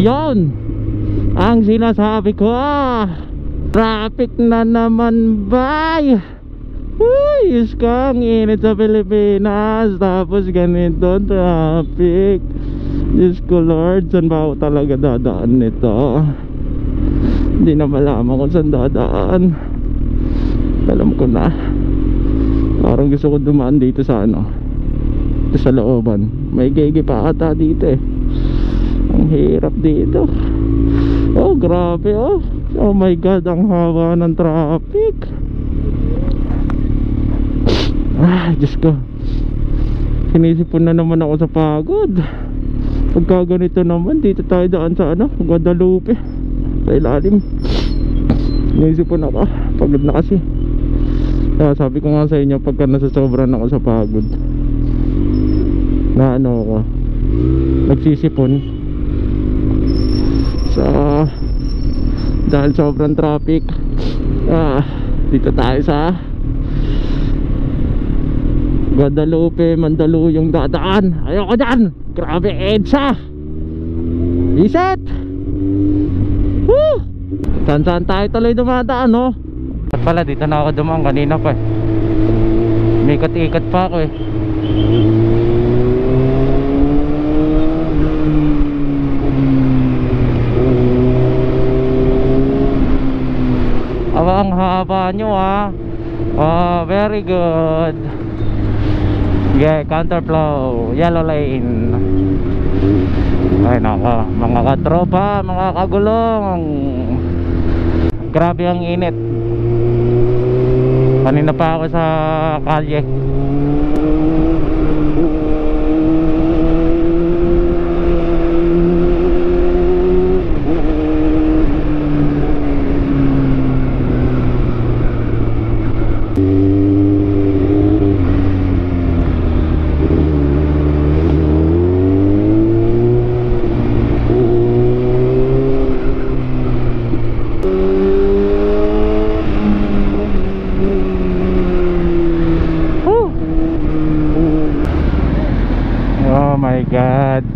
Yon ang sinasabi ko. Traffic na naman, bay. Uy, iskang init sa Pilipinas, tapos ganito traffic. Diyos ko Lord, saan ba ako talaga dadaan nito? Hindi na malaman kung saan dadaan. Alam ko na, parang gusto ko dumaan dito sa ano, dito sa looban. May gigi pa ata dito eh. Ang hirap dito. Oh grabe oh. Oh my God, ang haba ng traffic. Diyos ko, sinisipon na naman ako sa pagod. Pagka ganito naman, dito tayo daan sa ano, Guadalupe, sa ilalim. Sinisipon ako, pagod na kasi. Sabi ko nga sa inyo, pagka nasasobran ako sa pagod, na ano ako, nagsisipon sa dahil sobrang traffic. Dito tayo sa Guadalupe, Mandaluyong dadaan. Ayoko dyan, grabe EDSA. Iset. Saan tayo tuloy dumadaan, no? At pala dito na ako dumaan kanina pa eh. May ikat-ikat pa ako eh. Ang haba nyo very good. Yeah, counterflow, yellow lane. Ay nako, mga katropa, mga kagulong, grabe ang init. Kanina pa ako sa kalye. God.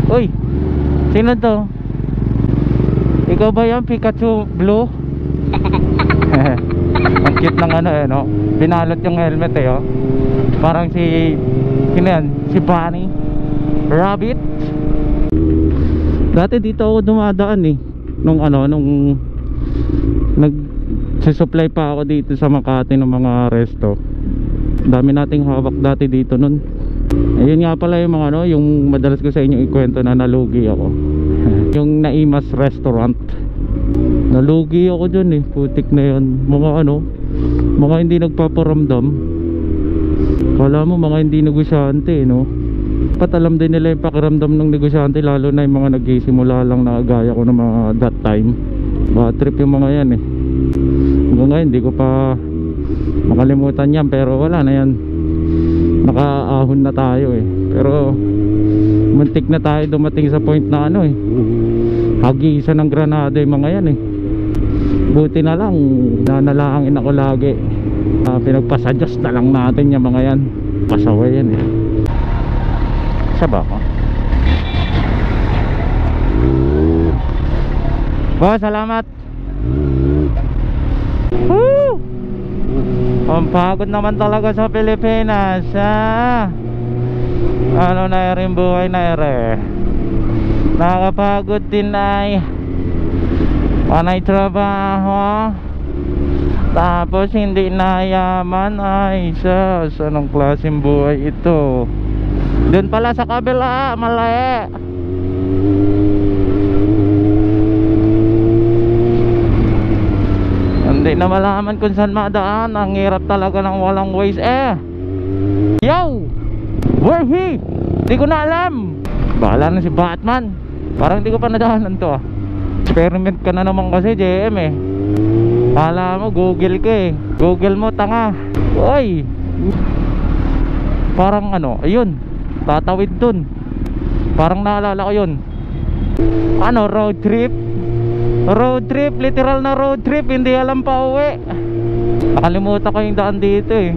Uy, sino to? Ikaw ba yan, Pikachu Blue? Ang cute ng ano eh, no? Binalot yung helmet eh, oh. Parang si sino yan? Si Bunny Rabbit. Dati dito ako dumadaan eh, nung nag-supply pa ako dito sa Makati ng mga resto. Dami nating hawak dati dito nun. Ayun nga pala yung mga yung madalas ko sa inyo ikwento na nalugi ako. Yung Naimas Restaurant, nalugi ako dun eh. Putik na yun. Mga hindi nagpaparamdam. Kala mo mga hindi negosyante, no? Patalam din nila yung pakiramdam ng negosyante, lalo na yung mga nagsisimula lang na gaya ko ng mga that time. Bad trip yung mga yan eh. Hanggang ngayon hindi ko pa makalimutan yan, pero wala na yan. Nakaahon na tayo eh. Pero muntik na tayo dumating sa point na hagi-isa ng granada yung mga yan eh. Buti na lang, nanalangin ako lagi, pinagpasadyos na lang natin yung mga yan. Pasaway yan eh. Saba ko ba, salamat. Woo! Ang pagod naman talaga sa Pilipinas, ano na rin buhay na rin. Nakakapagod din ay panay trabaho, tapos hindi nayaman. Ay sus, anong klaseng buhay ito? Doon pala sa kabila, mali. Hindi na malaman kung saan madaan. Ang hirap talaga ng walang ways eh. Yo! Where he? Hindi ko na alam. Bahala na si Batman. Parang hindi ko pa nadaanan to. Experiment ka na naman kasi, JM eh. Kala mo Google ka eh. Google mo, tanga. Uy! Parang ayun, tatawid dun. Parang naalala ko yun. Road trip? Road trip, literal na road trip. Hindi alam pa uwi. Nakalimutan ko yung daan dito eh.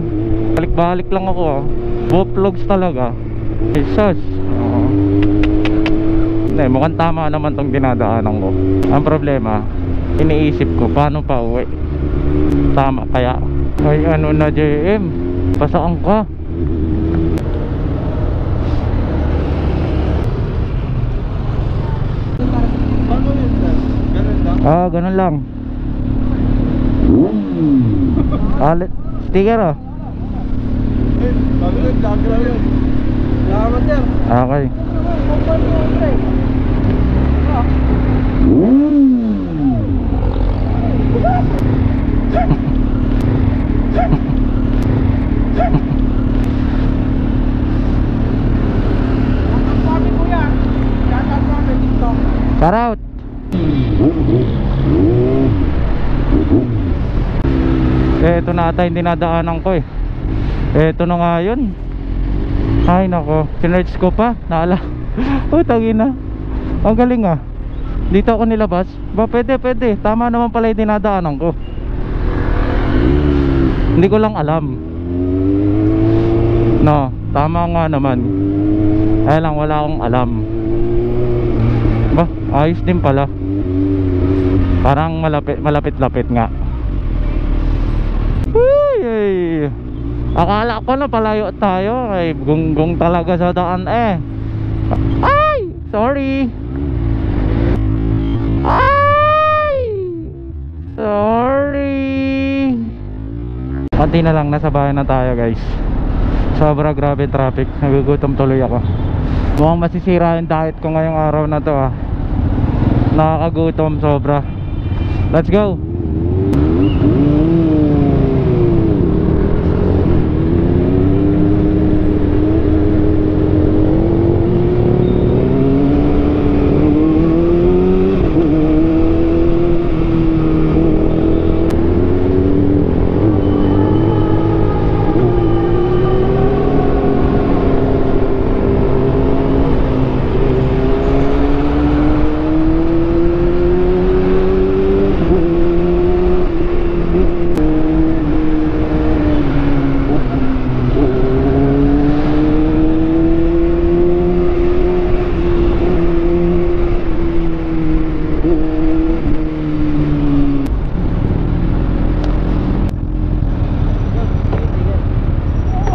Balik-balik lang ako Vlogs talaga. Jesus. eh, mukhang tama naman tong dinadaanan ko. Ang problema, iniisip ko paano pa uwi. Tama kaya? Ay ano na JM, pasaan ka? Ah, ganun lang. Sticker oh. Okay. Shout out. Ito na ata yung dinadaanan ko eh. Ito na nga yun. Ay nako, sinerch ko pa. Naala. Tangin na. Ang galing ah. Dito ako nilabas. Ba pwede. Tama naman pala yung dinadaanan ko. Hindi ko lang alam. No, tama nga naman. Ay lang, wala akong alam. Ba, ayos din pala. Parang malapit-lapit nga. Uy, akala ko na palayo tayo. Ay, gunggong talaga sa daan eh. Ay, sorry. Ay, sorry. Konti na lang, nasa bahay na tayo guys. Sobra grabe traffic. Nagugutom tuloy ako. Mukhang masisira yung diet ko ngayong araw na to ah. Nakakagutom sobra. Let's go.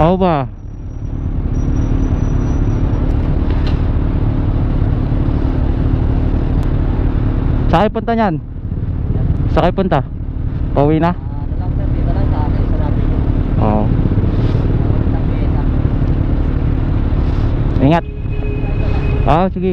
Oo ba? Saan kayo punta niyan? Saan kayo punta? Pauwi na? Ano lang sir, dito lang sa akin, sa nabi nyo. Oo. Ingat. Oo, sige.